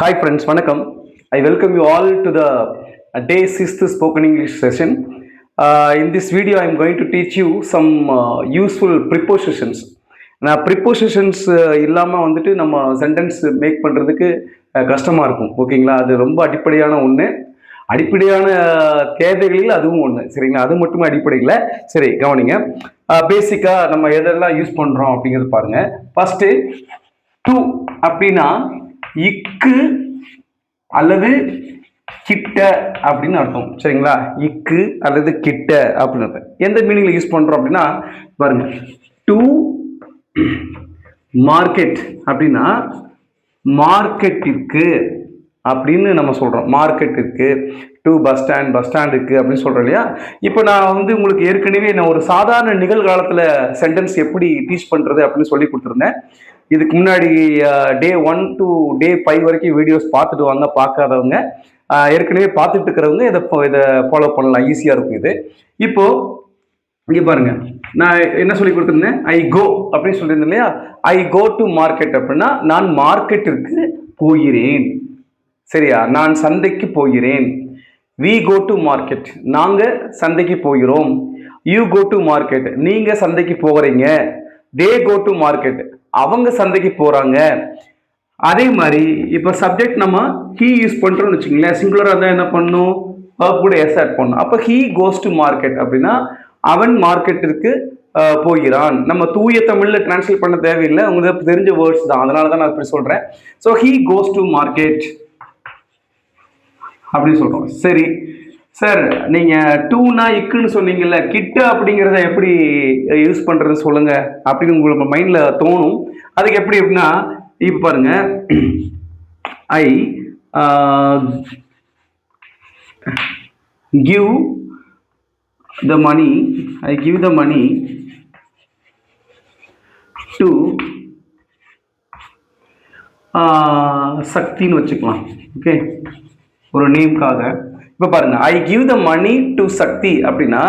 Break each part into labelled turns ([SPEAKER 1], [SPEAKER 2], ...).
[SPEAKER 1] Hi friends, வணக்கம். I welcome you all to the day 6th spoken English session. In this video, I am going to teach you some useful prepositions. நான் prepositions இல்லாமல் வந்துட்டு நம்ம sentence make பண்ணுறதுக்கு கஷ்டமாக இருக்கும். ஓகேங்களா? அது ரொம்ப அடிப்படையான ஒன்று. அடிப்படையான தேவைகளில் அதுவும் ஒன்று. சரிங்களா? அது மட்டுமே அடிப்படையில். சரி, கவனிங்க. பேசிக்காக நம்ம எதெல்லாம் யூஸ் பண்ணுறோம் அப்படிங்கிறது பாருங்கள். ஃபஸ்ட்டு டு அப்படின்னா இக்கு அல்லது கிட்ட அப்படின்னு அர்த்தம். சரிங்களா? இக்கு அல்லது கிட்ட அப்படின்னு அர்த்தம். எந்த மீனிங்ல யூஸ் பண்றோம் அப்படின்னா பாருங்க, டு மார்க்கெட் அப்படின்னா மார்க்கெட்டிற்கு அப்படின்னு நம்ம சொல்றோம். மார்க்கெட்டிற்கு, டு பஸ் ஸ்டாண்டுக்கு அப்படின்னு சொல்றோம் இல்லையா? இப்போ நான் வந்து உங்களுக்கு ஏற்கனவே நான் ஒரு சாதாரண நிகழ்காலத்தில் சென்டென்ஸ் எப்படி டீச் பண்றது அப்படின்னு சொல்லி கொடுத்துருந்தேன். இதுக்கு முன்னாடி டே 1 to டே 5 வரைக்கும் வீடியோஸ் பார்த்துட்டு வாங்க. பார்க்காதவங்க, ஏற்கனவே பார்த்துட்டு இருக்கிறவங்க இதை ஃபாலோ பண்ணலாம். ஈஸியாக இருக்கும் இது. இப்போ இங்கே பாருங்க, நான் என்ன சொல்லி கொடுத்துருந்தேன்? ஐ கோ அப்படின்னு சொல்லியிருந்தேன் இல்லையா? ஐ கோ டு மார்க்கெட் அப்படின்னா நான் மார்க்கெட்டிற்கு போகிறேன். சரியா? நான் சந்தைக்கு போகிறேன். வி கோ டு மார்க்கெட், நாங்கள் சந்தைக்கு போகிறோம். யூ கோ டு மார்க்கெட், நீங்கள் சந்தைக்கு போகிறீங்க. தே கோ டு மார்க்கெட், அவங்க சந்தைக்கு போறாங்க. அதே மாதிரி இப்போ சப்ஜெக்ட் நம்ம ஹீ யூஸ் பண்றோம்னு வச்சுக்கோங்களேன். சிங்குலரா இருந்தால் என்ன பண்ணும்? வர்ப் கூட எஸ் ஆட் பண்ணும். அப்போ ஹீ கோஸ் டு மார்க்கெட் அப்படின்னா அவன் மார்க்கெட்டிற்கு போகிறான். நம்ம தூய தமிழ்ல டிரான்ஸ்லேட் பண்ண தேவையில்லை, உங்களுக்கு தெரிஞ்ச வேர்ட்ஸ் தான், அதனால தான் நான் இப்படி சொல்றேன். So he goes to market அப்படின்னு சொல்றோம். சரி சார், நீங்க டூனா இக்குன்னு சொன்னீங்கல்ல, கிட்ட அப்படிங்கிறத எப்படி யூஸ் பண்றதுன்னு சொல்லுங்க அப்படின்னு உங்களுக்கு மைண்ட்ல தோணும். அதுக்கு எப்படி அப்படின்னா, இப்ப பாருங்க, I give the money, I give the money to சக்தின்னு வச்சுக்கலாம். ஓகே, ஒரு நேம்காக. இப்ப பாருங்க, I give the money to சக்தி அப்படின்னா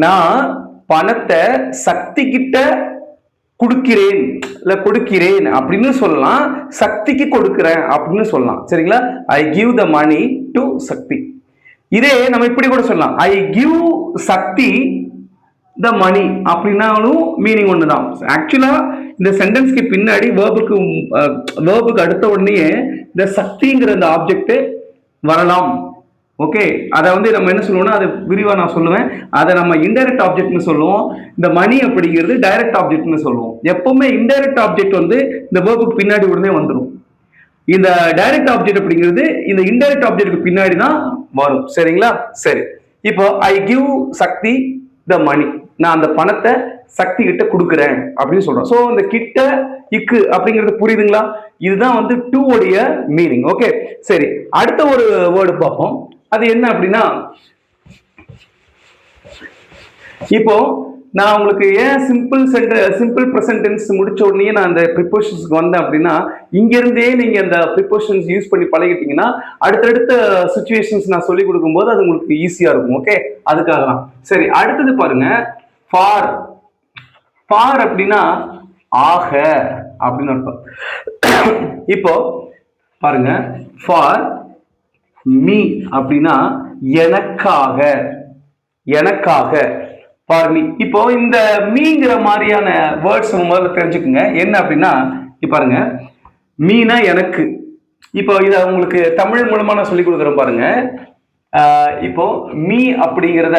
[SPEAKER 1] நான் பணத்தை சக்தி கிட்ட கொடுக்கிறேன், இல்ல கொடுக்கிறேன் அப்படின்னு சொல்லலாம். சக்திக்கு கொடுக்கிறேன் அப்படின்னு சொல்லலாம். சரிங்களா? I give the money to Shakti. இதே நம்ம இப்படி கூட சொல்லலாம், ஐ கிவ் சக்தி த மணி அப்படின்னாலும் மீனிங் ஒண்ணுதான். ஆக்சுவலா இந்த சென்டென்ஸ்க்கு பின்னாடி வேர்புக்கு அடுத்த உடனே இந்த சக்திங்கிற அந்த ஆப்ஜெக்ட் வரலாம். ஓகே, அதை வந்து நம்ம என்ன சொல்லுவோம்னா, அது விரிவா நான் சொல்லுவேன். அதை நம்ம இன்டைரக்ட் ஆப்ஜெக்ட்னு சொல்லுவோம். இந்த மணி அப்படிங்கிறது டைரக்ட் ஆப்ஜெக்ட்னு சொல்லுவோம். எப்பவுமே இன்டைரக்ட் ஆப்ஜெக்ட் வந்து இந்த வேர்புக்கு பின்னாடி உடனே வந்துடும். இந்த டைரக்ட் ஆப்ஜெக்ட் அப்படிங்கிறது இந்த இன்டைரக்ட் ஆப்ஜெக்ட்டுக்கு பின்னாடி தான் வரும். சரிங்களா? சரி, இப்போ ஐ கிவ் சக்தி த மணி, நான் அந்த பணத்தை சக்தி கிட்ட கொடுக்குறேன் அப்படின்னு சொல்றோம். ஸோ இந்த கிட்ட இக்கு அப்படிங்கிறது புரியுதுங்களா? இதுதான் வந்து டூ உடைய மீனிங். ஓகே, சரி, அடுத்த ஒரு வேர்டு பார்ப்போம். அது என்ன அப்படின்னா, இப்போ நான் உங்களுக்கு ஏன் சிம்பிள் ப்ரெசன்ட் டென்ஸ் முடிச்ச உடனே நான் அந்த ப்ரிப்போசிஷன்ஸ்க்கு வந்தேன் அப்படின்னா, இங்க இருந்தே நீங்க அந்த ப்ரிப்போசிஷன்ஸ் யூஸ் பண்ணி பழகிட்டீங்கன்னா அடுத்தடுத்த சிச்சுவேஷன்ஸ் நான் சொல்லி கொடுக்கும்போது அது உங்களுக்கு ஈஸியா இருக்கும். ஓகே, அதுக்காக தான். சரி, அடுத்தது பாருங்க, ஃபார். ஃபார் அப்படின்னா ஆக அப்படின்னு அர்த்தம். இப்போ பாருங்க, ஃபார் மீ அப்படின்னா எனக்காக, எனக்காக. For me. இப்போ இந்த மீங்கிற மாதிரியான வேர்ட்ஸ் முதல்ல தெரிஞ்சுக்குங்க. என்ன அப்படின்னா, இப்ப பாருங்க, மீனா எனக்கு. இப்போ இதை உங்களுக்கு தமிழ் மூலமா நான் சொல்லி கொடுக்குறேன் பாருங்க. இப்போ மீ அப்படிங்கிறத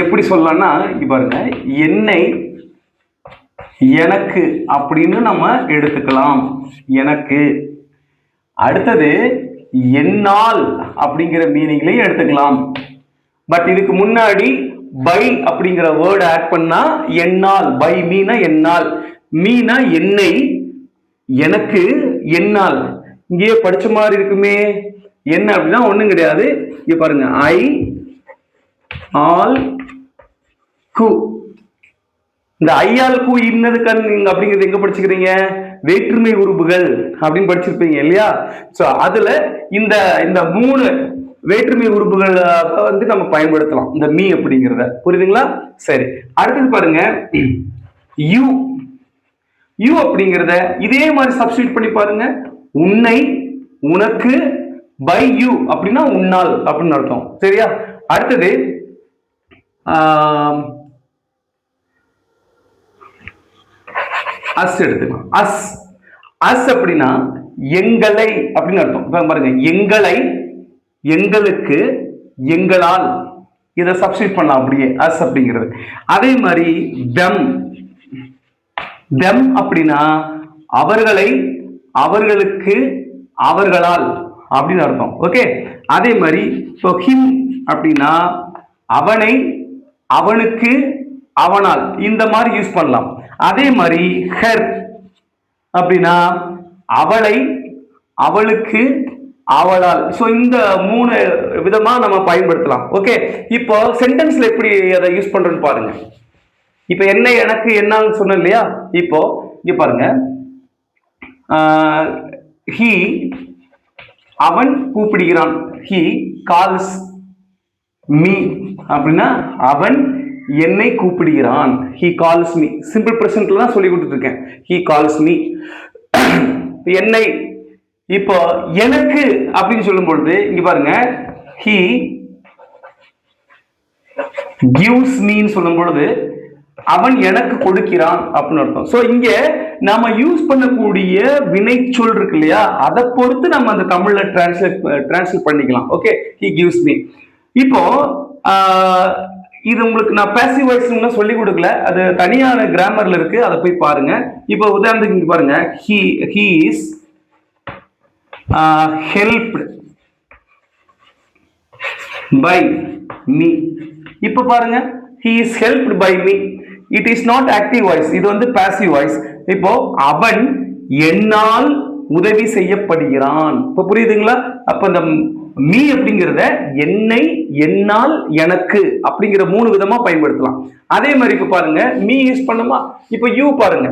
[SPEAKER 1] எப்படி சொல்லலாம்னா, இப்ப பாருங்க, என்னை எனக்கு அப்படின்னு நம்ம எடுத்துக்கலாம். எனக்கு. அடுத்தது என்னால் அப்படிங்கிற மீனிங்லையும் எடுத்துக்கலாம். பட் இதுக்கு முன்னாடி பை அப்படிங்கிற வேர்டு ஆட் பண்ணா என்னால், பை மீனா என்னால், மீனா என்னை, எனக்கு என்னால். இங்கேயே படிச்ச மாதிரி இருக்குமே. என்ன அப்படின்னா ஒண்ணும் கிடையாது. இங்க பாருங்க, ஐ ஆல் கு. இந்த ஐயால் கு இன்னது கண் அப்படிங்கிறது எங்க படிச்சுக்கிறீங்க? வேற்றுமை உறுப்புகள் அப்படின்னு படிச்சிருப்பீங்க இல்லையா? சோ அதுல இந்த இந்த 3 வேற்றுமை உறுப்புகள் வந்து நம்ம பயன்படுத்தலாம் இந்த மீ அப்படிங்கிறத. புரியுதுங்களா? சரி, அடுத்தது பாருங்க, யூ. யூ அப்படிங்கிறத இதே மாதிரி சப்ஸ்டிட்யூட் பண்ணி பாருங்க. உன்னை, உனக்கு, பை யூ அப்படின்னா உன்னால் அப்படின்னு அர்த்தம். சரியா? அடுத்தது அஸ் எடுத்துக்கலாம். அஸ் அஸ் அப்படின்னா எங்களை அப்படின்னு அர்த்தம். பாருங்க, எங்களை, எங்களுக்கு, எங்களால், இதை சப்ஸ்டிட் பண்ணலாம் அப்படியே அஸ் அப்படிங்கிறது. அதே மாதிரி தெம், தெம் அப்படின்னா அவர்களை, அவர்களுக்கு, அவர்களால் அப்படின்னு அர்த்தம். ஓகே. அதே மாதிரி இப்போ ஹிம் அப்படின்னா அவனை, அவனுக்கு, அவனால், இந்த மாதிரி யூஸ் பண்ணலாம். அதே மாதிரி ஹர் அப்படின்னா அவளை, அவளுக்கு, அவளால். ஸோ இந்த 3 விதமா நம்ம பயன்படுத்தலாம். ஓகே. இப்போ சென்டென்ஸ்ல எப்படி அதை யூஸ் பண்றோம்னு பாருங்க. இப்போ என்ன, எனக்கு, என்னன்னு சொன்னேன் இல்லையா? இப்போ இங்க பாருங்க, ஹி அவன் கூப்பிடுகிறான், ஹி கால்ஸ் மீ அப்படின்னா அவன் என்னை கூப்பிடுகிறான், ஹி கால்ஸ் மீ. சிம்பிள் பிரசன்ட்ல தான் சொல்லி கொடுத்துட்டு இருக்கேன். ஹி கால்ஸ் மீ என்னை. இப்போ எனக்கு அப்படின்னு சொல்லும் பொழுது இங்க பாருங்க, ஹி gives மீன்னு சொல்லும் பொழுது அவன் எனக்கு கொடுக்கிறான் அப்படின்னு அர்த்தம். சோ இங்க நாம யூஸ் பண்ணக்கூடிய வினைச்சொல் இருக்கு இல்லையா, அதை பொறுத்து நம்ம அந்த தமிழ்ல டிரான்ஸ்லேட் பண்ணிக்கலாம். ஓகே. he gives me. இப்போ இது உங்களுக்கு நான் பேசிவ் வாய்ஸ் சொல்லி கொடுக்கல, அது தனியான கிராமர்ல இருக்கு, அதை போய் பாருங்க. இப்போ உதாரணத்துக்கு இங்க பாருங்க, he is helped by me. இப்போ பாருங்க, he is helped by me. It is not active voice, இது வந்து passive voice. இப்போ அவன் என்னால் உதவி செய்யப்படுகிறான். இப்போ புரியுதுங்களா? அப்ப இந்த மீ அப்படிங்கிறத என்னை, என்னால், எனக்கு அப்படிங்கிற 3 விதமா பயன்படுத்தலாம். அதே மாதிரி இப்ப பாருங்க, மீ யூஸ் பண்ணுமா? இப்ப யூ பாருங்க,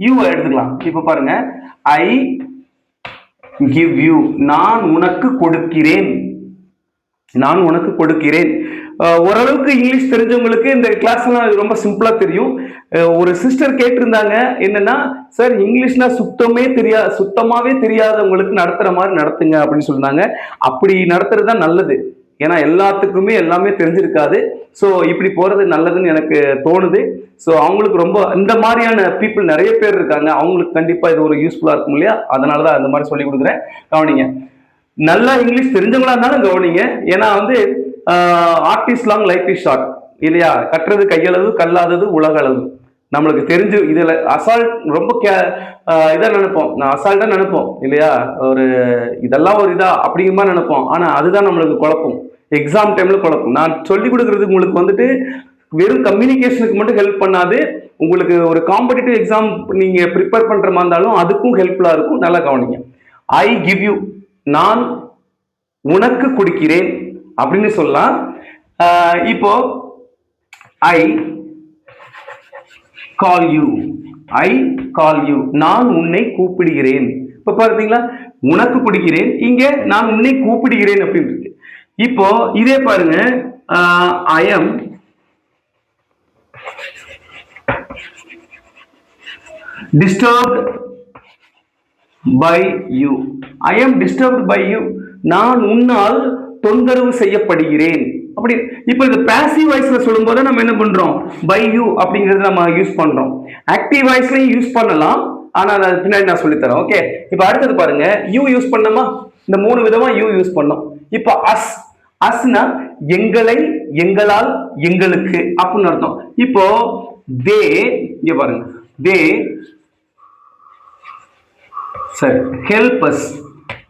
[SPEAKER 1] யூ எடுத்துக்கலாம். இப்ப பாருங்க, ஐ கிவ் யூ, நான் உனக்கு கொடுக்கிறேன், நான் உனக்கு கொடுக்கிறேன். ஓரளவுக்கு இங்கிலீஷ் தெரிஞ்சவங்களுக்கு இந்த கிளாஸ்லாம் ரொம்ப சிம்பிளா தெரியும். ஒரு சிஸ்டர் கேட்டிருந்தாங்க, என்னன்னா சார் இங்கிலீஷ்னா சுத்தமாவே தெரியாதவங்களுக்கு நடத்துற மாதிரி நடத்துங்க அப்படின்னு சொன்னாங்க. அப்படி நடத்துறது தான் நல்லது, ஏன்னா எல்லாத்துக்குமே எல்லாமே தெரிஞ்சிருக்காது. ஸோ இப்படி போறது நல்லதுன்னு எனக்கு தோணுது. ஸோ அவங்களுக்கு ரொம்ப, இந்த மாதிரியான பீப்புள் நிறைய பேர் இருக்காங்க, அவங்களுக்கு கண்டிப்பா இது ஒரு யூஸ்ஃபுல்லா இருக்கும் இல்லையா? அதனாலதான் அந்த மாதிரி சொல்லி கொடுக்குறேன். கவனிங்க, நல்லா இங்கிலீஷ் தெரிஞ்சவங்களா இருந்தாலும் கவனிங்க. ஏன்னா வந்து art is long, life is short இல்லையா? கட்டுறது கையளவு, கல்லாதது உலகளவு. நம்மளுக்கு தெரிஞ்சு இதுல அசால்ட் ரொம்ப இதா நினைப்போம், நான் அசால்ட்டா நினைப்போம் இல்லையா? ஒரு இதெல்லாம் ஒரு இதா அப்படிங்கிற மாதிரி நினைப்போம். ஆனா அதுதான் நம்மளுக்கு குழப்பம், எக்ஸாம் டைம்ல குழப்பம். நான் சொல்லி கொடுக்கறது உங்களுக்கு வந்துட்டு வெறும் கம்யூனிகேஷனுக்கு மட்டும் ஹெல்ப் பண்ணாது, உங்களுக்கு ஒரு காம்படிட்டிவ் எக்ஸாம் நீங்க ப்ரிப்பேர் பண்ற மாதிரி இருந்தாலும் அதுக்கும் ஹெல்ப்ஃபுல்லா இருக்கும். நல்லா கவனிங்க. ஐ கிவ் யூ, நான் உனக்கு கொடுக்கிறேன் அப்படின்னு சொல்லலாம். இப்போ ஐ call you, I call you, நான் உன்னை கூப்பிடுகிறேன். இப்ப பாத்தீங்களா, உனக்கு கொடுக்கிறேன், இங்க நான் உன்னை கூப்பிடுகிறேன் அப்படின்னு இருக்கு. இப்போ இதே பாருங்க, I am disturbed by you, I am disturbed by you, நான் உன்னால் தொந்தரவு செய்யப்படுகிறேன் அப்படி. இப்போ இந்த பாசிவ் வாய்ஸ்ல சொல்லும்போது நம்ம என்ன பண்றோம், பை யூ அப்படிங்கறது நம்ம யூஸ் பண்றோம். ஆக்டிவ் வாய்ஸ்லயும் யூஸ் பண்ணலாம், ஆனா அது பின்னாடி நான் சொல்லி தரேன். ஓகே. இப்போ அடுத்தது பாருங்க, யூ யூஸ் பண்ணமா, இந்த 3 விதமா யூ யூஸ் பண்ணோம். இப்போ அஸ், அஸ்னா எங்களை, எங்களால், எங்களுக்கு அப்படின்னு அர்த்தம். இப்போ தே, இங்க பாருங்க, தே சரி help us,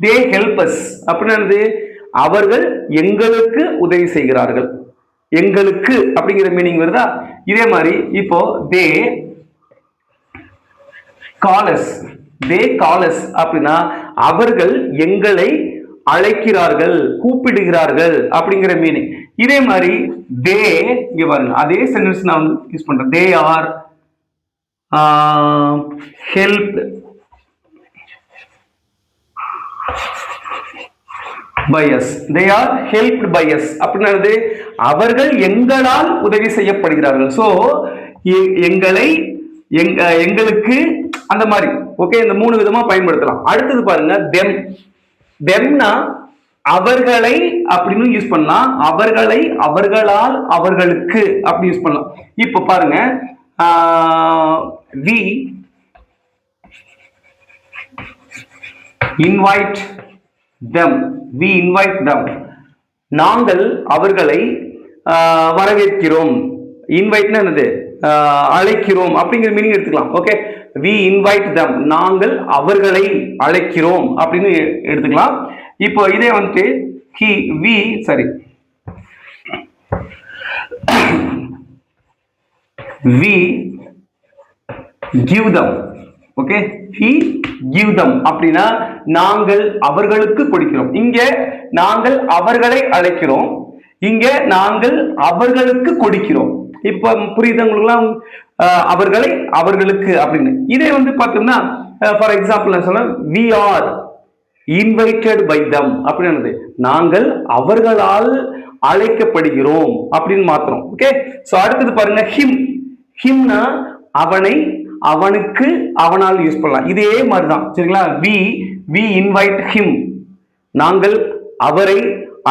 [SPEAKER 1] they help us அப்படின்னா அவர்கள் எங்களுக்கு உதவி செய்கிறார்கள், எங்களுக்கு அப்படிங்கிற மீனிங் வருதா? இதே மாதிரி இப்போ தே காலஸ், தே காலஸ் அப்படின்னா அவர்கள் எங்களை அழைக்கிறார்கள், கூப்பிடுகிறார்கள் அப்படிங்கிற மீனிங். இதே மாதிரி தே, இங்க பாருங்க, அதே சென்டென்ஸ் நான் வந்து யூஸ் பண்றேன். They are help by us, they are helped by us அப்படின்றது அவர்கள் எங்களால் உதவி செய்யப்படுகிறார்கள். சோ எங்களை, எங்களுக்கு அந்த மாதிரி ஓகே, இந்த 3 விதமா பயன்படுத்தலாம். அடுத்தது பாருங்க தெம். தெம்னா அவர்களை அப்படின்னு யூஸ் பண்ணலாம், அவர்களை, அவர்களால், அவர்களுக்கு அப்படி யூஸ் பண்ணலாம். இப்ப பாருங்க we invite them, we invite them, நாங்கள் அவர்களை வரவேற்கிறோம். இன்வைட்னா என்னது, அழைக்கிறோம் அப்படிங்கிற மீனிங் எடுத்துக்கலாம். ஓகே, we invite them, நாங்கள் அவர்களை அழைக்கிறோம் அப்படின்னு எடுத்துக்கலாம். இப்போ இதே வந்துட்டு we give them. Okay, we give them அப்படின்னா நாங்கள் அவர்களுக்கு கொடுக்கிறோம். இங்க நாங்கள் அவர்களை அழைக்கிறோம், இங்க நாங்கள் அவர்களுக்கு கொடுக்கிறோம். இப்ப புரியுது உங்களுக்குலாம், அவர்களை அவர்களுக்கு அப்படின்னு. இதே வந்து பார்த்தோம்னா ஃபார் எக்ஸாம்பிள் நான் சொன்னேன் we are invited by them அப்படின்னு, நாங்கள் அவர்களால் அழைக்கப்படுகிறோம் அப்படின்னு மாத்திரம். ஓகே, சோ அடுத்தது பாருங்க ஹிம். ஹிம்னா அவனை, அவனுக்கு, அவனால் யூஸ் பண்ணலாம். இதே மாதிரிதான் சரிங்களா. we invite him, நாங்கள் அவரை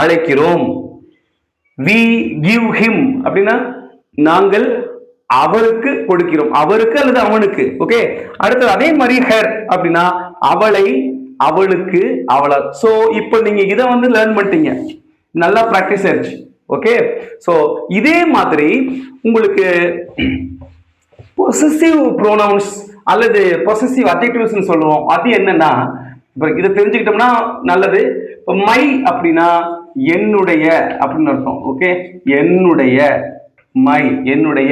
[SPEAKER 1] அழைக்கிறோம். we give him அப்படின்னா நாங்கள் அவருக்கு கொடுக்கிறோம், அவருக்கு அல்லது அவனுக்கு. ஓகே, அடுத்தது அதே மாதிரி ஹெர் அப்படின்னா அவளை, அவளுக்கு, அவளை. சோ இப்போ நீங்க இதை வந்து லேர்ன் பண்ணிட்டீங்க, நல்லா பிராக்டிஸ் ஆயிடுச்சு. ஓகே, சோ இதே மாதிரி உங்களுக்கு பொசசிவ் ப்ரோனவுன்ஸ் அல்லது பொசசிவ் அட்ஜெக்டிவ்ஸ் சொல்லுவோம். அது என்னன்னா இப்போ இதை தெரிஞ்சுக்கிட்டோம்னா நல்லது. இப்போ மை அப்படின்னா என்னுடைய அப்படின்னு அர்த்தம். ஓகே, என்னுடைய, மை, என்னுடைய.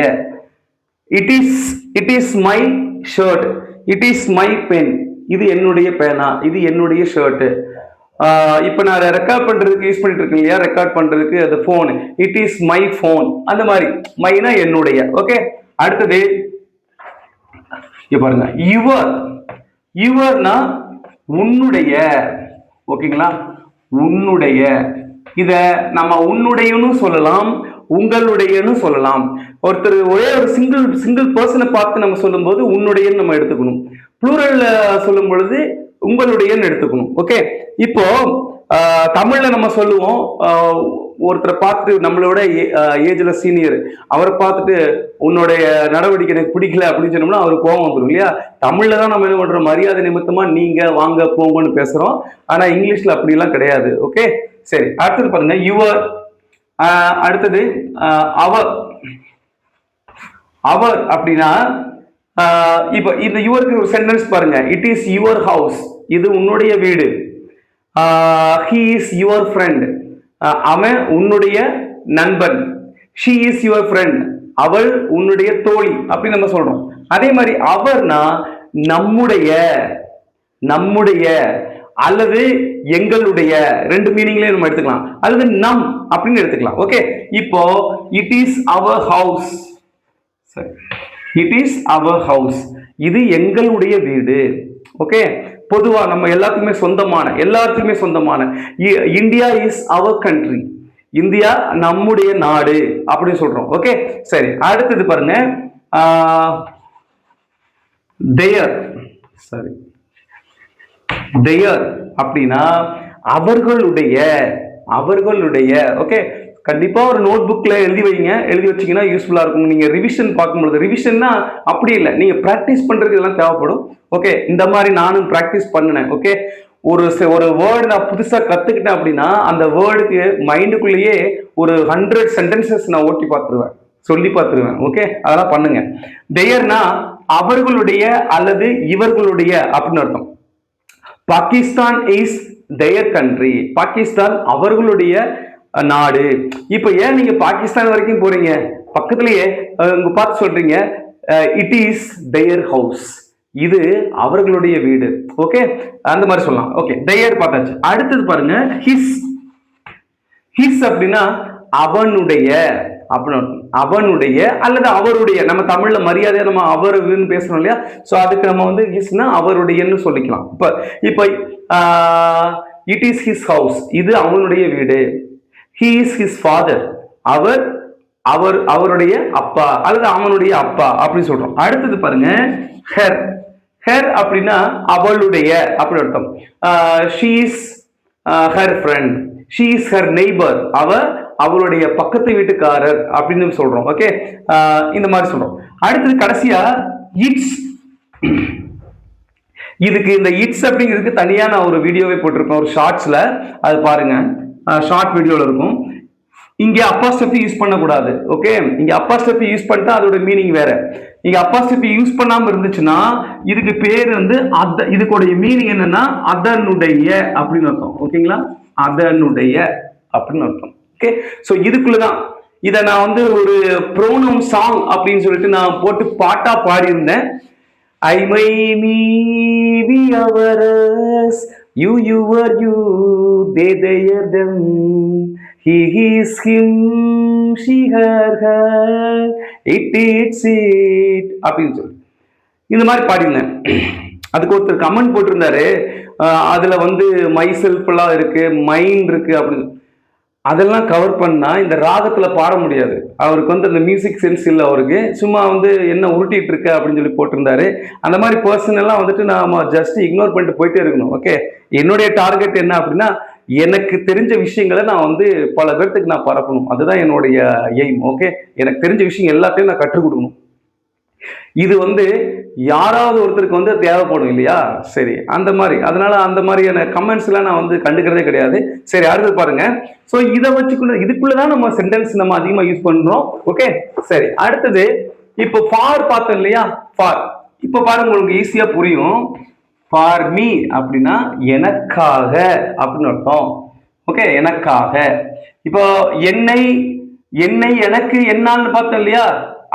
[SPEAKER 1] It is my shirt, it is my pen, இது என்னுடைய பேனா, இது என்னுடைய ஷர்ட். இப்போ நான் ரெக்கார்ட் பண்றதுக்கு யூஸ் பண்ணிட்டு இருக்கேன் இல்லையா, ரெக்கார்ட் பண்றதுக்கு அது phone, it is my phone. அந்த மாதிரி மைனா என்னுடைய. ஓகே, அடுத்தது பாருங்க யுவர். யுவர்னா உன்னுடைய. ஓகேங்களா, உன்னுடைய. இத நம்ம உன்னுடையன்னு சொல்லலாம், உங்களுடையன்னு சொல்லலாம். ஒருத்தர் ஒரே ஒரு சிங்கிள் பர்சனை பார்த்து நம்ம சொல்லும் போது உன்னுடையன்னு நம்ம எடுத்துக்கணும். ப்ளூரல் சொல்லும் பொழுது உங்களுடையன்னு எடுத்துக்கணும். ஓகே, இப்போ தமிழ்ல நம்ம சொல்லுவோம், ஒருத்தரை பார்த்துட்டு நம்மளோட ஏஜ்ல சீனியர், அவரை பார்த்துட்டு உன்னுடைய நடவடிக்கை எனக்கு பிடிக்கல அப்படின்னு சொன்னோம்னா அவருக்கு கோபம் வந்துடும் இல்லையா. தமிழ்ல தான் நம்ம என்ன பண்றோம், மரியாதை நிமித்தமா நீங்க, வாங்க, போங்கன்னு பேசுறோம். ஆனா இங்கிலீஷ்ல அப்படி எல்லாம் கிடையாது. ஓகே, சரி, அடுத்தது பாருங்க யுவர். அடுத்தது அவர். அவர் அப்படின்னா இப்ப இந்த யுவருக்கு ஒரு சென்டென்ஸ் பாருங்க. இட் இஸ் யுவர் ஹவுஸ், இது உன்னுடைய வீடு. he is your friend, அவன் உன்னுடைய நண்பன். she is your friend, அவள் உன்னுடைய தோழி அப்படின்னு நம்ம சொல்றோம். அதே மாதிரி அவர்னா நம்முடைய, நம்முடைய அல்லது எங்களுடைய, ரெண்டு மீனிங்லயும் நம்ம எடுத்துக்கலாம். அல்லது நம் அப்படின்னு எடுத்துக்கலாம். ஓகே, இப்போ it is our house, it is our house, இது எங்களுடைய வீடு. ஓகே, பொதுவா நம்ம எல்லாத்துக்குமே சொந்தமான, எல்லாத்துக்குமே சொந்தமான. India is our country, India நம்முடைய நாடு அப்படின்னு சொல்றோம். ஓகே, சரி, அடுத்தது பாருங்க தேயர். சரி, தேயர் அப்படின்னா அவர்களுடைய, அவர்களுடைய. ஓகே, கண்டிப்பா ஒரு நோட் புக்ல எழுதி வைங்க, எழுதி வச்சீங்கன்னா யூஸ்ஃபுல்லா இருக்கும். நீங்க ரிவிஷன் பார்க்கும்போது, ரிவிஷன்னா அப்படி இல்லை, நீங்க பிராக்டிஸ் பண்றதுக்கு இதெல்லாம் தேவைப்படும். ஓகே, இந்த மாதிரி நானும் பிராக்டிஸ் பண்ணினேன். ஓகே, ஒரு வேர்டு நான் புதுசா கத்துக்கிட்டேன் அப்படின்னா அந்த வேர்டுக்கு மைண்டுக்குள்ளேயே ஒரு 100 சென்டென்சஸ் நான் ஓட்டி பார்த்துருவேன், சொல்லி பார்த்துருவேன். ஓகே, அதெல்லாம் பண்ணுங்க. தேயர்னா அவர்களுடைய அல்லது இவர்களுடைய அப்படின்னு அர்த்தம். Pakistan is their country, Pakistan அவர்களுடைய நாடு. இப்ப ஏன் நீங்க பாகிஸ்தான் வரைக்கும் போறீங்க, பக்கத்திலேயே உங்க பார்த்து சொல்றீங்க இட் இஸ் தேயர் ஹவுஸ், இது அவர்களுடைய வீடு. ஓகே, அந்த மாதிரி சொல்லலாம். ஓகே, தேயர் பார்த்தாச்சு. அடுத்தது பாருங்க ஹிஸ். ஹிஸ் அப்படின்னா அவனுடைய அப்படின்னு, அவனுடைய அல்லது அவருடைய. நம்ம தமிழ்ல மரியாதையா நம்ம அவருன்னு பேசணும் இல்லையா, சோ அதுக்கு நம்ம வந்து ஹிஸ்னா அவருடையன்னு சொல்லிக்கலாம். இப்ப இட் இஸ் ஹிஸ் ஹவுஸ், இது அவனுடைய வீடு. he is his father, அவருடைய அப்பா அல்லது அவனுடைய அப்பா அப்படி சொல்றோம். அடுத்தது பாருங்க her. ஹர் அப்படின்னா அவளுடைய அப்படி அர்த்தம். She is her friend, she is her neighbour, அவளுடைய பக்கத்து வீட்டுக்காரர் அப்படின்னு சொல்றோம். ஓகே, இந்த மாதிரி சொல்றோம். அடுத்தது கடைசியா இட்ஸ். இதுக்கு இந்த இட்ஸ் அப்படிங்கிறதுக்கு தனியா நான் ஒரு வீடியோவே போட்டிருக்கேன் ஒரு ஷார்ட்ஸ்ல, அது பாருங்க, ஷார்ட் வீடியோல இருக்கும். இங்க அப்பாஸ்ட்ரோபி யூஸ் பண்ணக்கூடாது. ஓகே, இங்க அப்பாஸ்ட்ரோபி யூஸ் பண்ணிட்டா அதோட மீனிங் வேற. இங்க அப்பாஸ்ட்ரோபி யூஸ் பண்ணாம இருந்துச்சுன்னா இதுக்கு பேர் வந்து இதுக்குடைய மீனிங் என்னன்னா அதனுடைய அப்படின்னு அர்த்தம். ஓகேங்களா, அதனுடைய அப்படின்னு அர்த்தம். ஓகே, சோ இதுக்குள்ளதான் இதை நான் வந்து ஒரு ப்ரோனவுன் சாங் அப்படின்னு சொல்லிட்டு நான் போட்டு பாட்டா பாடியிருந்தேன். I may me we ours, you are you, they are them, he is him, she her, it அப்படின்னு சொல்லி இந்த மாதிரி பாடினேன். அதுக்கு ஒருத்தர் கமெண்ட் போட்டிருந்தாரு, அதுல வந்து மை செல்ஃப் எல்லாம் இருக்கு, மைண்ட் இருக்கு அப்படின்னு. அதெல்லாம் கவர் பண்ணா இந்த ராகத்துல பாட முடியாது. அவருக்கு வந்து அந்த மியூசிக் சென்ஸ் இல்லை அவருக்கு. சும்மா வந்து என்ன உருட்டிட்டு இருக்க அப்படின்னு சொல்லி போட்டிருந்தாரு. அந்த மாதிரி பர்சன் எல்லாம் வந்துட்டு நாம ஜஸ்ட் இக்னோர் பண்ணிட்டு போயிட்டே இருக்கணும். ஓகே, என்னுடைய டார்கெட் என்ன அப்படின்னா எனக்கு தெரிஞ்ச விஷயங்களை நான் வந்து பல பேர்த்துக்கு நான் பரப்பணும். அதுதான் என்னுடைய எய்ம். ஓகே, எனக்கு தெரிஞ்ச விஷயம் எல்லாத்தையும் நான் கற்றுக் கொடுக்கணும். இது வந்து யாராவது ஒருத்தருக்கு வந்து தேவைப்படும் இல்லையா? சரி, அந்த மாதிரி, அதனால அந்த மாதிரியான கமெண்ட்ஸ் எல்லாம் நான் வந்து கண்டுக்கிறதே கிடையாது. சரி, அடுத்து பாருங்க. ஸோ இதை வச்சுக்கணும், இதுக்குள்ளதான் நம்ம சென்டென்ஸ் நம்ம அதிகமா யூஸ் பண்றோம். ஓகே, சரி, அடுத்தது இப்போ ஃபார் பார்த்தோம் இல்லையா? ஃபார் இப்போ பாருங்க, உங்களுக்கு ஈஸியா புரியும். ஃபார் மீ அப்படின்னா எனக்காக அப்படின்னு அர்த்தம். ஓகே, எனக்காக. இப்போ என்னை எனக்கு என்னான்னு பார்த்தோம் இல்லையா?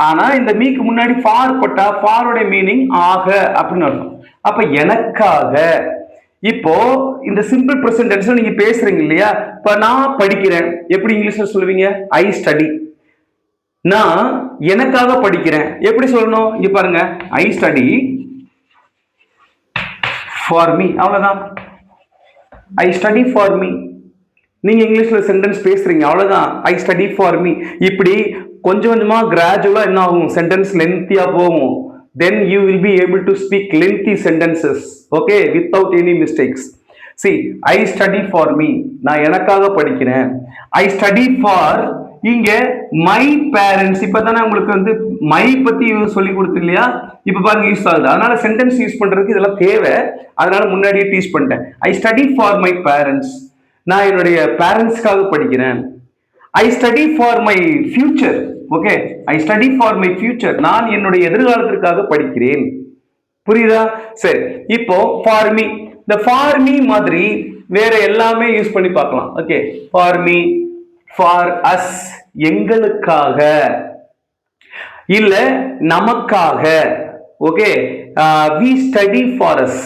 [SPEAKER 1] ஆனா இந்த மீக்கு முன்னாடி ஃபார் போட்டா ஃபாரோட மீனிங் ஆக அப்படின்னு அர்த்தம். அப்ப எனக்காக. இப்போ இந்த சிம்பிள் பிரசன்ட் டென்ஸ்ல நீங்க பேசுறீங்க இல்லையா? இப்ப நான் படிக்கிறேன், எப்படி இங்கிலீஷ்ல சொல்லுவீங்க? ஐ ஸ்டடி. நான் எனக்காக படிக்கிறேன், எப்படி சொல்லணும்? இங்க பாருங்க, ஐ ஸ்டடி ஃபார் மீ. அவ்வளவுதான், ஐ ஸ்டடி ஃபார் மீ. நீங்க இங்கிலீஷ்ல சென்டென்ஸ் பேசுறீங்க, அவ்வளவுதான், ஐ ஸ்டடி ஃபார் மீ. இப்படி கொஞ்சம் கொஞ்சமா கிராஜுவலா என்ன ஆகும், சென்டென்ஸ் லென்த்தியா போகும். then you will be able to speak lengthy sentences, okay, without any mistakes. See, I study for me, நான் எனக்காக படிக்கிறேன். I study for, இங்க my parents. இப்பதானே உங்களுக்கு வந்து மை பத்தி சொல்லி கொடுத்து இல்லையா? இப்ப பாருங்க யூஸ் ஆகுது. அதனால சென்டென்ஸ் யூஸ் பண்றதுக்கு இதெல்லாம் தேவை. அதனால முன்னாடியே டீச் பண்ணிட்டேன். I study for my parents, நான் என்னுடைய பேரண்ட்ஸ்க்காக படிக்கிறேன். I study for my future. Okay, I study for my future, நான் என்னுடைய எதிர்காலத்திற்காக படிக்கிறேன். புரியுதா? சரி, இப்போ for me, இந்த for me மாதிரி வேற எல்லாமே யூஸ் பண்ணி பார்க்கலாம். Okay, for me, for us, எங்களுக்காக, இல்ல நமக்காக. Okay, we study for us,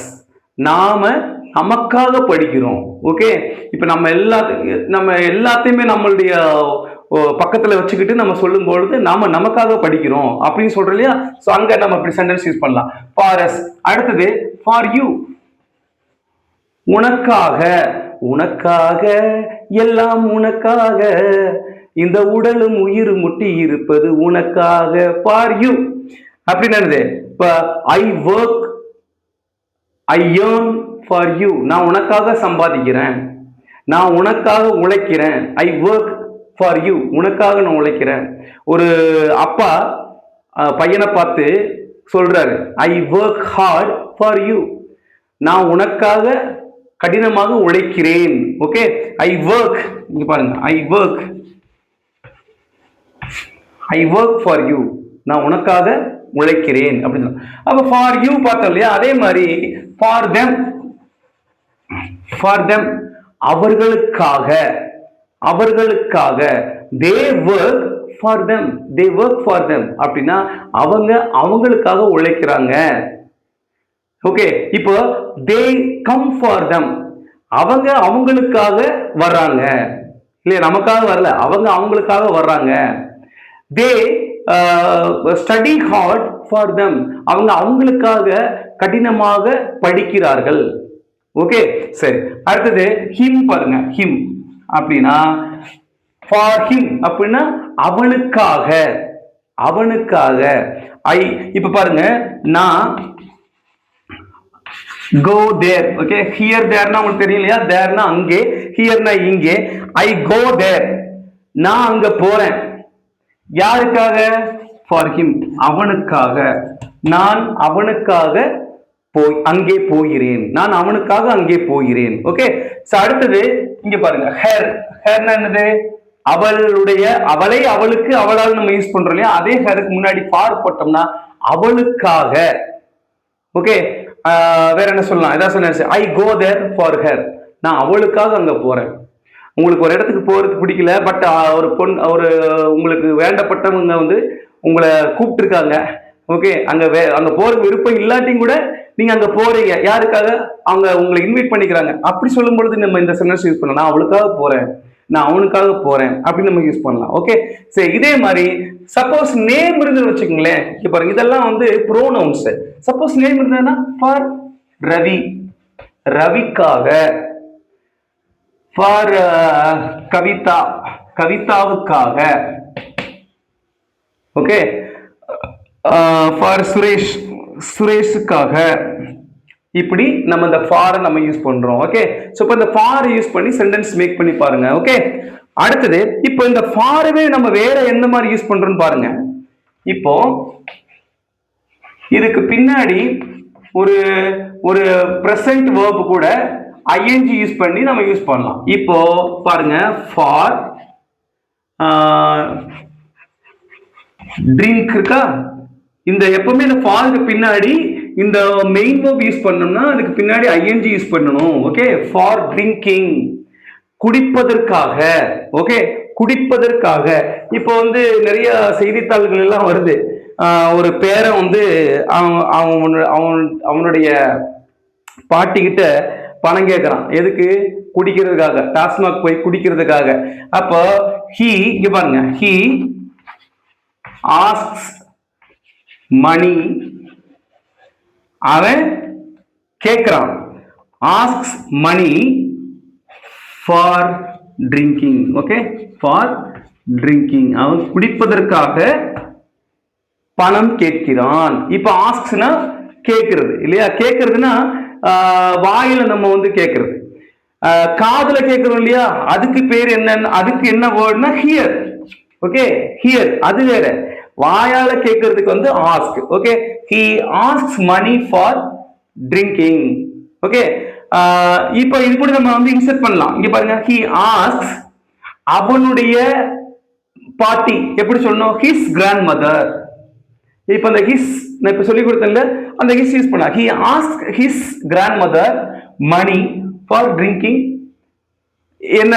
[SPEAKER 1] நாம நமக்காக படிக்கிறோம். ஓகே, இப்ப நம்ம எல்லாத்தையுமே நம்மளுடைய பக்கத்துல வச்சுக்கிட்டு நம்ம சொல்லும் பொழுது நாம நமக்காக படிக்கிறோம் அப்படின்னு சொல்றோம் இல்லையா? சோ அங்க நம்ம அப்படி சென்டென்ஸ் யூஸ் பண்ணலாம். For us. அடுத்தது ஃபார் யூ, உனக்காக. உனக்காக, எல்லாம் உனக்காக, இந்த உடலும் உயிர் முட்டி இருப்பது உனக்காக. ஃபார் யூ அப்படின்னு இப்ப I work, I earn for you, நான் உனக்காக சம்பாதிக்கிறேன், நான் உனக்காக உழைக்கிறேன். ஐ ஒர்க் ஃபார் யூ, உனக்காக நான் உழைக்கிறேன். ஒரு அப்பா பையனை பார்த்து சொல்றாரு, I work hard for you, நான் உனக்காக கடினமாக உழைக்கிறேன். ஓகே, ஐ ஒர்க், இங்க பாருங்க, ஐ ஒர்க் ஃபார் யூ, நான் உனக்காக உழைக்கிறேன் அப்படின்னு. அப்ப ஃபார் யூ பார்த்தோம் இல்லையா? அதே மாதிரி ஃபார் தெம், அவர்களுக்காக, அவர்களுக்காக. they work for them, they work for them அப்படின்னா அவங்களுக்காக உழைக்கிறாங்க. ஓகே, இப்போ they come for them, அவங்களுக்காக வர்றாங்க இல்லையா? நமக்காக வரல, அவங்களுக்காக வர்றாங்க. they study hard for them, அவங்களுக்காக கடினமாக படிக்கிறார்கள். ஓகே, சரி, அடுத்தது him பாருங்க. him அப்படின்னா for him அப்படின்னா அவனுக்காக, அவனுக்காக. இப்ப பாருங்க, நான் கோ தேர். ஓகே, ஹியர் தேர்னா உங்களுக்கு தெரியும் இல்லையா? தேர்னா அங்கே, ஹியர்னா இங்கே. ஐ கோ தேர், நான் அங்க போறேன். யாருக்காக? ஃபார் ஹிம், அவனுக்காக. நான் அவனுக்காக அங்கே போகிறேன். நான் அவனுக்காக அங்கே போகிறேன். ஓகே, சோ அடுத்தது இங்க பாருங்க, ஹேர். ஹேர்னா என்னது? அவளுடைய, அவளை, அவளுக்கு, அவளால் நம்ம யூஸ் பண்றோம் இல்லையா? அதே ஹேருக்கு முன்னாடி ஃபார் போட்டோம்னா அவளுக்காக. ஓகே, வேற என்ன சொல்லலாம்? இதான் சொன்னேன், ஐ கோ தேர் ஃபார் ஹேர், நான் அவளுக்காக அங்க போறேன். உங்களுக்கு ஒரு இடத்துக்கு போறதுக்கு பிடிக்கல, பட் ஒரு ஒரு உங்களுக்கு வேண்டப்பட்டவங்க வந்து உங்களை கூப்பிட்டு இருக்காங்க. ஓகே, அங்க போறதுக்கு விருப்பம் இல்லாட்டியும் கூட நீங்க அங்க போறீங்க. யாருக்காக? அவங்க உங்களை இன்வைட் பண்ணிக்கிறாங்க. அப்படி சொல்லும் பொழுது நம்ம இந்த சென்டென்ஸ் யூஸ் பண்ணலாம். நான் அவளுக்காக போறேன், நான் அவனுக்காக போறேன் அப்படின்னு நம்ம யூஸ் பண்ணலாம். ஓகே, சரி. இதே மாதிரி சப்போஸ் நேம் இருந்து வச்சுக்கோங்களேன். இப்ப பாருங்க, இதெல்லாம் வந்து ப்ரோனவுன்ஸ். சப்போஸ் நேம் இருந்ததுன்னா ஃபார் ரவி, ரவிக்காக. ஃபார் கவிதா, கவிதாவுக்காக. ஓகே, ஃபார் சுரேஷ், சுரேஷுக்காக. இப்படி நம்ம இந்த ஃபார் நம்ம யூஸ் பண்றோம். ஓகே, சோ இப்போ இந்த ஃபார் யூஸ் பண்ணி சென்டென்ஸ் மேக் பண்ணி பாருங்க. ஓகே, அடுத்தது இப்போ இந்த ஃபார்வே நம்ம வேற எந்த மாதிரி யூஸ் பண்றோம்னு பாருங்க. இப்போ இதுக்கு பின்னாடி ஒரு ஒரு பிரசன்ட் வேர்ப் கூட ஐஎன்ஜி யூஸ் பண்ணி நம்ம யூஸ் பண்ணலாம். இப்போ பாருங்க, ஃபார் ட்ரிங்க் இருக்கா? இந்த எப்பவுமே இந்த ஃபாருக்கு பின்னாடி இந்த மெயின் வேர்ப் யூஸ் பண்ணோம்னா அதுக்கு பின்னாடி ஐஎன்ஜி யூஸ் பண்ணணும். ஓகே, ஃபார் ட்ரிங்கிங், குடிப்பதற்காக. ஓகே, குடிப்பதற்காக. இப்போ வந்து நிறைய செய்தித்தாள்கள் எல்லாம் வருது. ஒரு பேரை வந்து அவனுடைய பாட்டி கிட்ட பணம் கேட்கறான். எதுக்கு? குடிக்கிறதுக்காக. டாஸ்மாக் போய் குடிக்கிறதுக்காக. அப்போ ஹி, இங்க பாருங்க, ஹி ஆஸ்க்ஸ் மணி, அவன் கேட்கிறான். Asks money for drinking. Okay, for drinking, அவன் குடிப்பதற்காக பணம் கேட்கிறான். இப்ப ஆஸ்க்ஸ்னா கேட்கிறது இல்லையா? கேட்கறதுன்னா வாயில நம்ம வந்து கேட்கறது, காதுல கேட்கிறோம் இல்லையா? அதுக்கு பேர் என்ன? அதுக்கு என்ன வேர்ட்னா ஹியர். ஓகே, ஹியர் அது வேற. வாயால கேட்கறதுக்கு வந்து ask. Okay, he asks money for drinking. Okay, இப்போ இது கூட நம்ம வந்து இன்சர்ட் பண்ணலாம். இங்க பாருங்க, he asks அவனுடைய பாட்டி. எப்படி சொல்லணும்? his grandmother. இப்போ அந்த his நான் இப்ப சொல்லி கொடுத்தேன்ல, அந்த his யூஸ் பண்ணலாம். he asks his grandmother money for drinking என்ன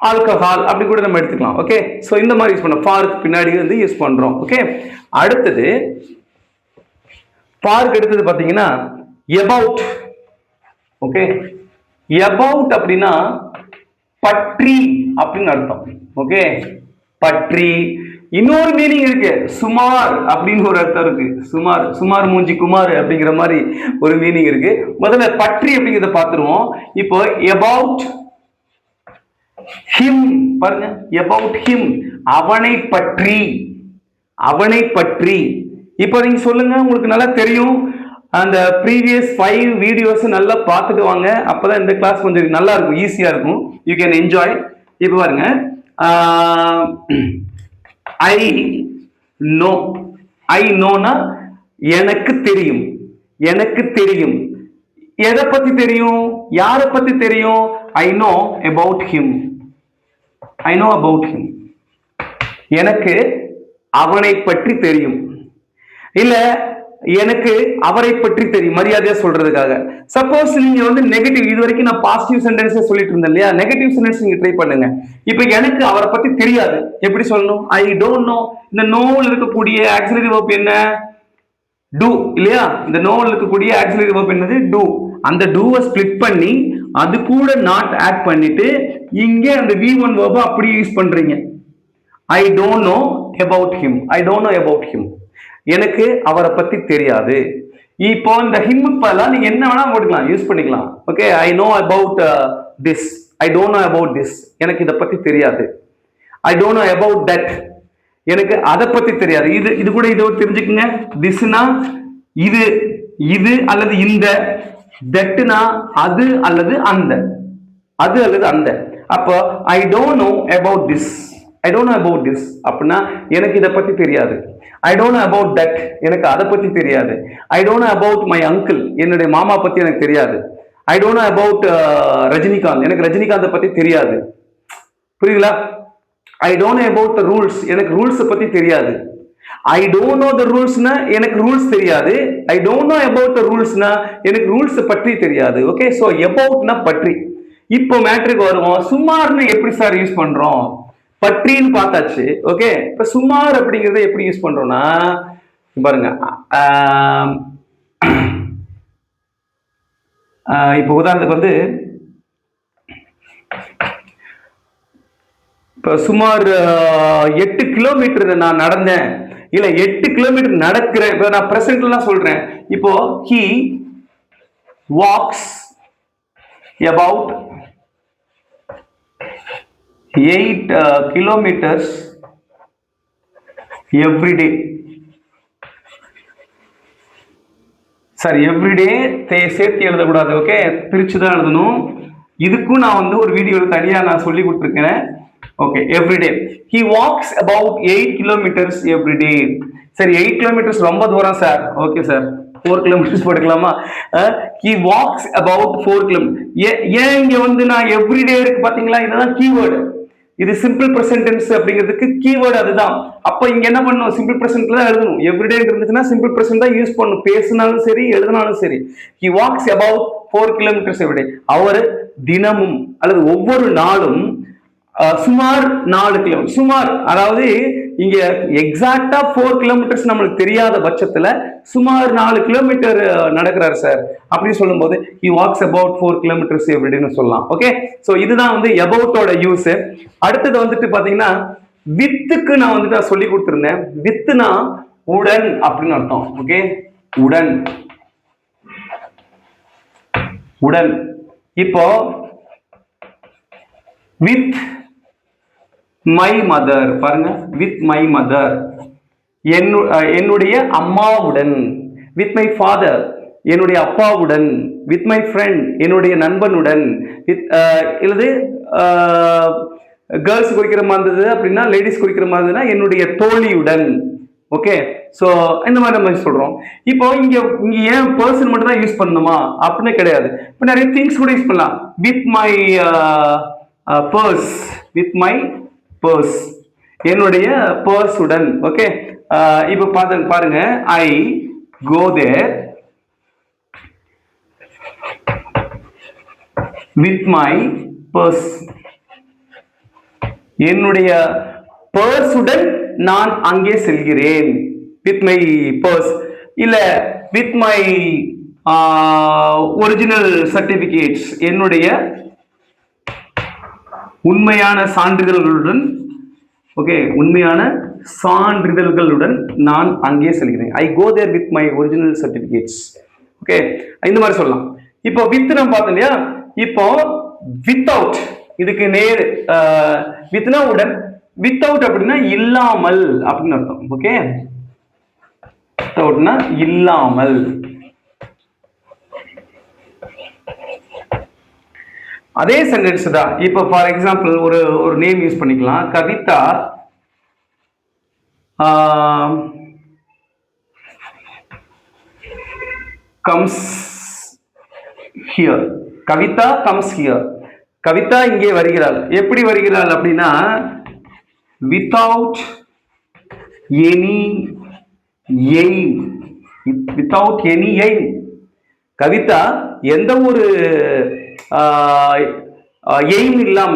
[SPEAKER 1] ஆல்கஹால் அப்படி கூட நம்ம எடுத்துக்கலாம். ஓகே, சோ இந்த மாதிரி யூஸ் பண்ணோம். ஃபாருக்கு பின்னாடி வந்து யூஸ் பண்றோம். ஓகே, அடுத்தது ஃபாருக்கு அடுத்தது பாத்தீங்கன்னா about. ஓகே, about அப்படின்னா பற்றி அப்படின்னு அர்த்தம். ஓகே, பற்றி. இன்னொரு மீனிங் இருக்கு, சுமார் அப்படின்னு ஒரு அர்த்தம் இருக்கு. சுமார், சுமார் மூஞ்சி குமார் அப்படிங்கிற மாதிரி ஒரு மீனிங் இருக்கு. முதல்ல பற்றி அப்படிங்கிறத பார்த்துருவோம். இப்போ about him பாருங்க, about him, அவனை பற்றி, அவனை பற்றி. இப்போ நீங்க சொல்லுங்க, உங்களுக்கு நல்லா தெரியும். அந்த ப்ரீவியஸ் 5 வீடியோஸ் நல்லா பார்த்துட்டு வாங்க. அப்பதான் இந்த கிளாஸ் கொஞ்சம் நல்லா இருக்கும், ஈஸியா இருக்கும். You can enjoy. இப்போ பாருங்க, ஐ நோ. ஐ நோனா எனக்கு தெரியும், எனக்கு தெரியும். எதை பத்தி தெரியும்? யாரை பத்தி தெரியும்? I know about him. I know about him. எனக்கு அவனை பற்றி தெரியும். இல்ல எனக்கு அவரை பற்றி தெரியும், மரியாதையா சொல்றதுக்காக. சப்போஸ் நீங்க வந்து நெகட்டிவ், இது வரைக்கும் நான் பாசிட்டிவ் சென்டென்ஸ் சொல்லிட்டு இருந்தேன் இல்லையா? நெகட்டிவ் சென்டென்ஸ் நீங்க ட்ரை பண்ணுங்க. இப்போ எனக்கு அவரை பத்தி தெரியாது, எப்படி சொல்லணும்? ஐ டோன்ட் நோ. இந்த நோவில் இருக்கக்கூடிய ஆக்சிலரி வெர்ப் என்ன? டு இல்லையா? இந்த நோவில் இருக்கக்கூடிய ஆக்சிலரி வெர்ப் என்னது? டு. அந்த டூவை ஸ்பிளிட் பண்ணி அது கூட நாட் ஆட் பண்ணிட்டு இங்கே அந்த V1 verb அப்படியே யூஸ் பண்றீங்க. ஐ don't know about him. I don't know about him. எனக்கு அவரை பத்தி தெரியாது. இப்போ இந்த ஹிம்முக்கு பதிலா நீங்க என்ன வேணா போட்டுக்கலாம், யூஸ் பண்ணிக்கலாம். Okay, I know about this. I don't know about this. எனக்கு இதை பத்தி தெரியாது. I don't know about that. எனக்கு அதை பத்தி தெரியாது. இது கூட இதோ தெரிஞ்சுக்குங்க. திஸ்னா இது, இது அல்லது இந்த. தட்னா அது அல்லது அந்த, அது அல்லது அந்த. அப்போ ஐ don't know about this, I don't know about this அப்படின்னா எனக்கு இதை பத்தி தெரியாது. I don't know about that, எனக்கு அதை பத்தி தெரியாது. I don't know about my uncle, என்னுடைய மாமா பத்தி எனக்கு தெரியாது. I don't know about Rajinikanth, எனக்கு ரஜினிகாந்தை பத்தி தெரியாது. புரியுங்களா? ஐ don't know about the rules, எனக்கு ரூல்ஸ் பத்தி தெரியாது. ஐ டோன்ட் நோ த ரூல்ஸ்னா எனக்கு ரூல்ஸ் தெரியாது. I don't know about the ரூல்ஸ்னா எனக்கு ரூல்ஸ் பற்றி தெரியாது. ஓகே, ஸோ அபவுட்னா பற்றி. இப்போ மேட்ருக்கு வருவோம். சுமார்னு எப்படி சார் யூஸ் பண்றோம்? பற்றின்னு பார்த்தாச்சு. ஓகே, இப்போ சுமார் அப்படிங்கிறத எப்படி யூஸ் பண்றோம்னா பாருங்க, இப்போ உதாரணத்துக்கு வந்து இப்போ சுமார் 8 கிலோமீட்டர் நான் நடந்தேன், இல்ல 8 கிலோமீட்டர் நடக்கிறேன். இப்போ நான் பிரசன்ட்ல சொல்றேன். இப்போ he walks about 8 kilometers every day. Sir everyday சேர்த்து எழுதக்கூடாது. ஓகே, பிரிச்சு தான் எழுதணும். இதுக்கும் நான் வந்து ஒரு வீடியோ தனியா நான் சொல்லி கொடுத்துருக்கேன். Okay, everyday he walks about 8 kilometers every day. சரி, 8 kilometers ரொம்ப தூரம் சார். ஓகே சார், 4 kilometers போட்டுக்கலாமா? he walks about 4 kilometers. ஏன் இங்க வந்து நான் எவ்ரிடே இருக்கு பாத்தீங்களா? இதுதான் கீவேர்டு. இது சிம்பிள் பிரசன்ட் டென்ஸ் அப்படிங்கிறதுக்கு கீவேர்டு அதுதான். அப்ப இங்க என்ன பண்ணணும்? சிம்பிள் பிரசன்ட்ல தான் எழுதணும். எவ்ரிடே இருந்துச்சுன்னா சிம்பிள் பிரசன்ட் தான் யூஸ் பண்ணணும், பேசினாலும் சரி எழுதினாலும் சரி. he walks about 4 kilometers every day. அவர் தினமும் அல்லது ஒவ்வொரு நாளும் சுமார் 4 கிலோமீட்டர். சுமார் அதாவது இங்க எக்ஸாக்டா 4 கிலோமீட்டர்ஸ் நம்மளுக்கு தெரியாத பட்சத்துல சுமார் 4 கிலோமீட்டர் நடக்கிறார் சார் அப்படின்னு சொல்லும் போது he walks about 4 kilometers every day ன்னு சொல்லலாம். ஓகே, சோ இதுதான் வந்து அபவுட்டோட யூஸ். அடுத்தது வந்துட்டு பாத்தீங்கன்னா வித்துக்கு நான் வந்துட்டு சொல்லி கொடுத்திருந்தேன். வித்துனா உடன் அப்படின்னு அர்த்தம். ஓகே, உடன், உடன். இப்போ வித் மை மதர் பாருங்க, வித் மை மதர் என்னுடைய அம்மாவுடன், வித் மை ஃபாதர் என்னுடைய அப்பாவுடன், வித் மை ஃப்ரெண்ட் என்னுடைய நண்பனுடன், வித் இல்லது கேர்ள்ஸ் குறிக்கிற மாதிரி இருந்தது அப்படின்னா, லேடிஸ் குறிக்கிற மாதிரி இருந்ததுன்னா என்னுடைய தோழியுடன். ஓகே, ஸோ இந்த மாதிரி நம்ம சொல்றோம். இப்போ இங்க ஏன் பர்சன் மட்டும் தான் யூஸ் பண்ணணுமா அப்படின்னு கிடையாது. இப்போ நிறைய திங்ஸ் கூட யூஸ் பண்ணலாம். With my purse, with my purse என்னுடைய பர்ஸ் உடன். ஓகே, இப்போ பாருங்க, I go there with my purse, என்னுடைய பர்ஸுடன் நான் அங்கே செல்கிறேன். வித் மை பர்ஸ் இல்ல வித் மை ஒரிஜினல் சர்டிபிகேட்ஸ், என்னுடைய உண்மையான சான்றிதழ்களுடன். ஓகே, உண்மையான சான்றிதழ்களுடன் நான் அங்கே செல்கிறேன். I go there with my original certificates. Okay, இந்த மாதிரி சொல்லலாம். இப்போ வித் நம்ம பார்த்தோம் இல்லையா? இப்போ வித்தவுட், இதுக்கு நேர் வித்னா உடன், வித்தவுட் அப்படின்னா இல்லாமல் அப்படின்னு அர்த்தம். ஓகே, வித்தவுட்னா இல்லாமல். அதே சென்டென்ஸ் தான். இப்போ ஃபார் எக்ஸாம்பிள் ஒரு நேம் யூஸ் பண்ணிக்கலாம். Kavitha comes here. Kavitha comes here. Kavitha இங்கே வருகிறாள். எப்படி வருகிறாள் அப்படின்னா without any aim, without any aim. Kavitha எந்த ஒரு எய்ம் இல்லாம,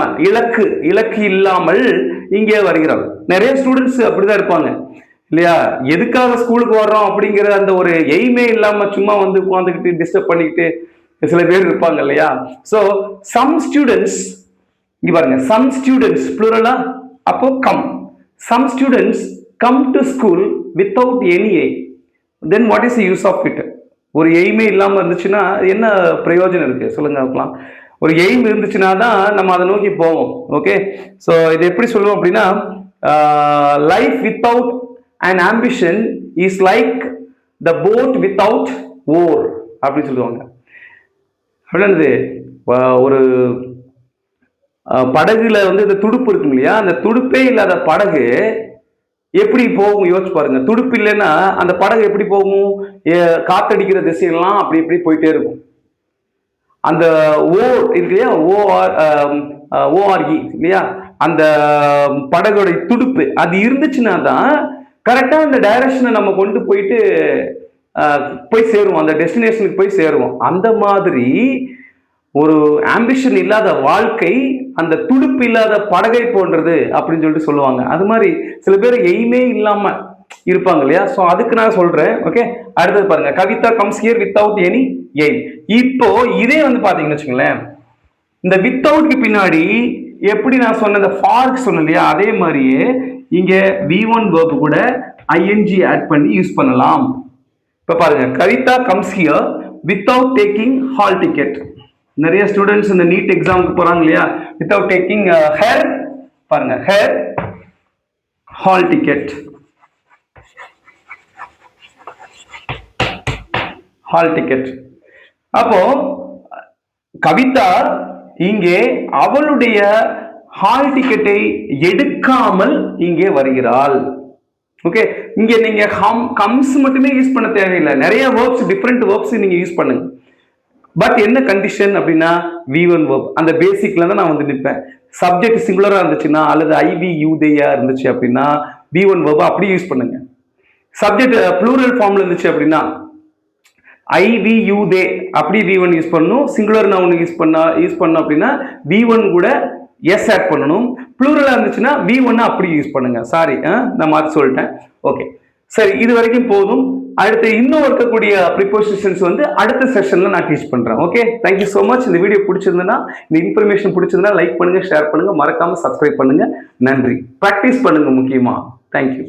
[SPEAKER 1] இலக்கு இல்லாமல் இங்கே வருகிறாள். நிறைய ஸ்டூடெண்ட்ஸ் அப்படிதான் இருப்பாங்க இல்லையா? எதுக்காக ஸ்கூலுக்கு வர்றோம் அப்படிங்கிற அந்த ஒரு எய்மே இல்லாம சும்மா வந்து உட்காந்துக்கிட்டு டிஸ்டர்ப் பண்ணிக்கிட்டு சில பேர் இருப்பாங்க இல்லையா? ஸோ சம் ஸ்டூடெண்ட்ஸ், இங்க பாருங்க, சம் ஸ்டூடெண்ட்ஸ் ப்ளூரலா, அப்போ come. Some students come to school without any aim. Then what is the use of it? ஒரு எய்மே இல்லாமல் இருந்துச்சுன்னா என்ன பிரயோஜனம் இருக்கு சொல்லுங்க பார்க்கலாம். ஒரு எய்ம் இருந்துச்சுன்னா தான் நம்ம அதை நோக்கி போவோம். ஓகே, ஸோ இது எப்படி சொல்லுவோம் அப்படின்னா, life without and ambition is like the boat without oar அப்படின்னு சொல்லுவாங்க. என்னது ஒரு படகுல வந்து இந்த துடுப்பு இருக்கும் இல்லையா, அந்த துடுப்பே இல்லாத படகு எப்படி போகும் யோசிச்சு பாருங்க. துடுப்பு இல்லைன்னா அந்த படகு எப்படி போகும்? காத்தடிக்கிற திசையெல்லாம் அப்படி இப்படி போயிட்டே இருக்கும். அந்த ஓ இருக்கு இல்லையா, ஓஆர்இ இல்லையா, அந்த படகுடைய துடுப்பு அது இருந்துச்சுன்னா தான் கரெக்டா அந்த டைரக்ஷனை நம்ம கொண்டு போயிட்டு போய் சேருவோம், அந்த டெஸ்டினேஷனுக்கு போய் சேருவோம். அந்த மாதிரி ஒரு ஆம்பிஷன் இல்லாத வாழ்க்கை அந்த துடுப்பு இல்லாத படகை போன்றது அப்படின்னு சொல்லிட்டு சொல்லுவாங்க. அது மாதிரி சில பேர் எய்மே இல்லாம இருப்பாங்க இல்லையா. ஸோ அதுக்கு நான் சொல்றேன். ஓகே, அடுத்தது பாருங்க, Kavitha comes here without any aim. இப்போ இதே வந்து பாத்தீங்கன்னு வச்சுங்களேன், இந்த வித்தவுட்க்கு பின்னாடி எப்படி நான் சொன்ன இந்த ஃபார்க் சொன்னேன் இல்லையா, அதே மாதிரியே இங்க V1 verb கூட ing ஆட் பண்ணி யூஸ் பண்ணலாம். இப்ப பாருங்க, Kavitha comes here without taking hall ticket. நிறைய ஸ்டூடெண்ட்ஸ் இந்த நீட் எக்ஸாமுக்கு போறாங்க இல்லையா, வித்தவுட் டேக்கிங் ஹேர், பாருங்க hair hall ticket, hall ticket. அப்போ கவிதா இங்கே அவளுடைய ஹால் டிக்கெட்டை எடுக்காமல் இங்கே வருகிறாள். ஓகே, இங்க நீங்க கம்ஸ் மட்டுமே யூஸ் பண்ண தேவையில்லை, நிறைய வேர்ப்ஸ், டிஃப்ரெண்ட் வேர்ப்ஸ் நீங்க யூஸ் பண்ணுங்க. பட் என்ன கண்டிஷன் அப்படின்னா V1 verb அந்த பேசிக்ல தான் நான் வந்து நிற்பேன். சப்ஜெக்ட் சிங்குலரா இருந்துச்சுன்னா அல்லது ஐவி யூதேயா இருந்துச்சு அப்படின்னா V1 verb அப்படி யூஸ் பண்ணுங்க. சப்ஜெக்ட் ப்ளூரல் ஃபார்ம்ல இருந்துச்சு அப்படின்னா ஐவி யூதே அப்படி V1 யூஸ் பண்ணணும். சிங்குலர் நவுன் யூஸ் பண்ணோம் அப்படின்னா V1 கூட எஸ் ஆட் பண்ணணும். ப்ளூரலா இருந்துச்சுன்னா V1 அப்படி யூஸ் பண்ணுங்க. சாரி, நான் மாற்றி சொல்லிட்டேன். ஓகே, சரி, இது வரைக்கும் போதும். அடுத்து இன்னும் இருக்கக்கூடிய ப்ரிப்போசிஷன்ஸ் வந்து அடுத்த செஷன்ல நான் டீச் பண்றேன். Okay, thank you so much. இந்த வீடியோ பிடிச்சிருந்ததுன்னா, இந்த இன்ஃபர்மேஷன் பிடிச்சிருந்தா லைக் பண்ணுங்க, ஷேர் பண்ணுங்க, மறக்காம சப்ஸ்கிரைப் பண்ணுங்க. நன்றி. ப்ராக்டிஸ் பண்ணுங்க முக்கியமா. தேங்க்யூ.